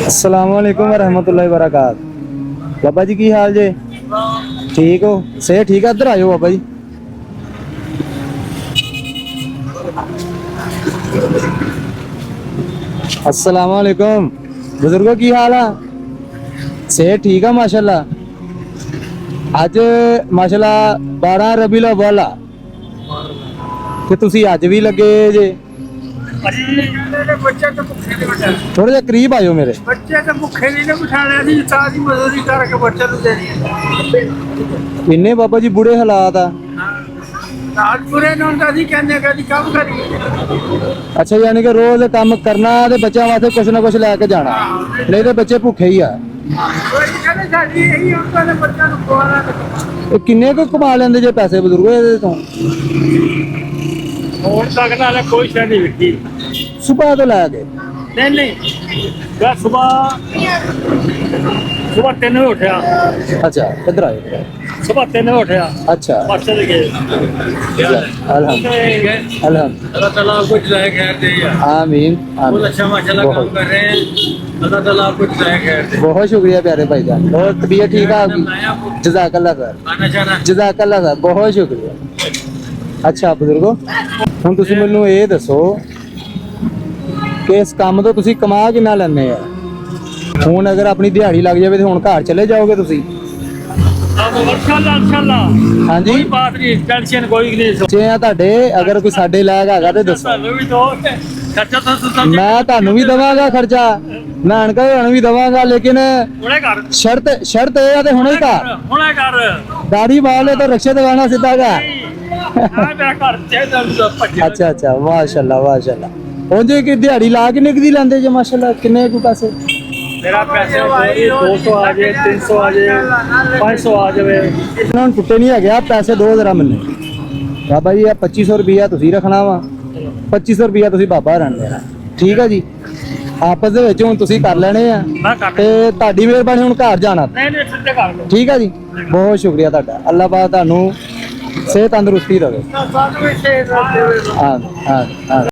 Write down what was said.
अस्सलाम वालेकुम रहमतुल्लाहि वबरकात। बाबा जी की हाल जे? ठीक हो? सेहत ठीक है? इधर आयो बाबा जी। अस्सलाम वालेकुम बुजुर्गो की हाल है? सेहत ठीक है माशाल्लाह। अज माशाल्लाह 12 रबीउल अव्वल आ ते तुसी अज भी लगे जे। थोड़े जे करीब आयो मेरे। बच्चे तो भुखे नहीं बिठाने दी सारी मजदूरी करके बच्चे नु देनी। इन्ने बाबा जी बुरे हालात आ। आज पूरे न ਹੁੰਦਾ ਸੀ ਕਹਿੰਦੇ ਕਦੀ ਕੰਮ ਕਰੀਏ। अच्छा यानी कि रोज काम करना ते बच्चों वास्ते कुछ ना कुछ लेके जाना, नहीं तो बच्चे भुखे ही आ। ਕੋਈ ਕਹਿੰਦੇ ਸਾਡੀ ਇਹੀ ਹੁੰਦਾ ਨੇ ਬੱਚਿਆਂ ਨੂੰ ਖਵਾਉਣਾ। किन्ने को कमा लेंदे जे पैसे बुजुर्गो ਇਹਦੇ ਤੋਂ? ਹੁਣ ਤੱਕ ਨਾਲ ਕੋਈ ਸ਼ੈ ਨਹੀਂ ਵਿਕੀ। सुबह तो लै के नहीं नहीं मैं सुबह 3 बजे उठा। अच्छा इधर आयो। सुबह 3 बजे उठा। अच्छा पासे लगे अल्हम्दुलिल्लाह अल्लाह ताला आपको जज़ाए खैर दे यार। आमीन बहुत अच्छा माशाल्लाह काम कर रहे हैं। अल्लाह ताला आपको जज़ाए खैर दे। बहुत शुक्रिया प्यारे भाईजान। और तबीयत ठीक है आपकी? जज़ाकल्लाह खैर। आना जाना जज़ाकल्लाह खैर, बहुत शुक्रिया। अच्छा बुजुर्गो ਹੁਣ ਤੁਸੀਂ ਮੈਨੂੰ ਇਹ ਦੱਸੋ ਕਿ ਇਸ ਕੰਮ ਤੋਂ ਤੁਸੀਂ ਕਮਾ ਕਿੰਨਾ ਲੈਂਦੇ ਆ? ਹੁਣ ਅਗਰ ਆਪਣੀ ਦਿਹਾੜੀ ਲੱਗ ਜਾਵੇ ਤੇ ਹੁਣ ਘਰ ਚਲੇ ਜਾਓਗੇ ਤੁਸੀਂ? इंशाल्लाह ਹਾਂਜੀ कोई बात नहीं, टेंशन कोई नहीं। ਬੱਚੇ ਆ ਤੁਹਾਡੇ, ਅਗਰ ਕੋਈ ਸਾਡੇ ਲਾਇਕ ਹੈਗਾ ਤੇ ਦੱਸੋ। ਤੁਹਾਨੂੰ ਵੀ ਦੋ ਖਰਚਾ ਤਾਂ ਮੈਂ ਤੁਹਾਨੂੰ ਵੀ ਦਵਾਂਗਾ ਖਰਚਾ, ਮੈਂ ਅਣਕਾ ਤੁਹਾਨੂੰ ਵੀ ਦਵਾਂਗਾ, ਲੇਕਿਨ ਹੁਣੇ ਕਰ ਸ਼ਰਤ ਇਹ ਆ ਤੇ ਹੁਣੇ ਘਰ ਹੁਣੇ ਕਰ ਦਾੜੀ ਵਾਲੇ ਤਾਂ ਰਕਸ਼ੇ ਤੇ ਗਾਣਾ ਸਿੱਧਾ ਗਾ। ਆ ਮੇਰਾ ਘਰ ਚਾਹੀਦਾ ਭੱਜ। ਅੱਛਾ ਅੱਛਾ ਮਾਸ਼ਾਅੱਲਾ ਮਾਸ਼ਾਅੱਲਾ। ਉਂਝ ਕਿ ਦਿਹਾੜੀ ਲਾ ਕਿੰਨੇ ਕੁ ਦੀ ਲੈਂਦੇ ਜੇ ਮਾਸ਼ਾਅੱਲਾ? ਕਿੰਨੇ ਕੁ ਪੈਸੇ? मेरा पैसे 200 आ जाए, 300 आ जाए, 500 आ जाए। ਇਹਨਾਂ ਨੂੰ ਟੁੱਟੇ ਨਹੀਂ ਹੈਗੇ, ਪੈਸੇ ਦੋ ਜ਼ਰਾ ਮੈਨੂੰ। ਬਾਬਾ ਜੀ ਇਹ 2500 ਰੁਪਿਆ ਤੁਸੀਂ ਰੱਖਣਾ ਵਾ, 2500 ਰੁਪਿਆ ਤੁਸੀਂ ਬਾਬਾ ਰਹਿਣ ਦੇਣਾ, ਠੀਕ ਆ ਜੀ? ਆਪਸ ਦੇ ਵਿੱਚ ਹੁਣ ਤੁਸੀਂ ਕਰ ਲੈਣੇ ਆ ਮੈਂ ਕਰ ਤੇ ਤੁਹਾਡੀ ਮਿਹਰਬਾਨੀ, ਹੁਣ ਘਰ ਜਾਣਾ, ਨਹੀਂ ਨਹੀਂ ਸਿੱਧੇ ਕਰ ਲਓ। ਠੀਕ ਆ ਜੀ? ਬਹੁਤ ਸ਼ੁਕਰੀਆ ਤੁਹਾਡਾ, ਅੱਲਾਹ ਪਾਕ ਤੁਹਾਨੂੰ ਸਿਹਤ ਤੰਦਰੁਸਤੀ ਦੇਵੇ। ਸਾਨੂੰ ਵੀ ਸ਼ੇਰ ਰੱਖ ਦੇਵੇ। ਹਾਂ ਹਾਂ ਹਾਂ।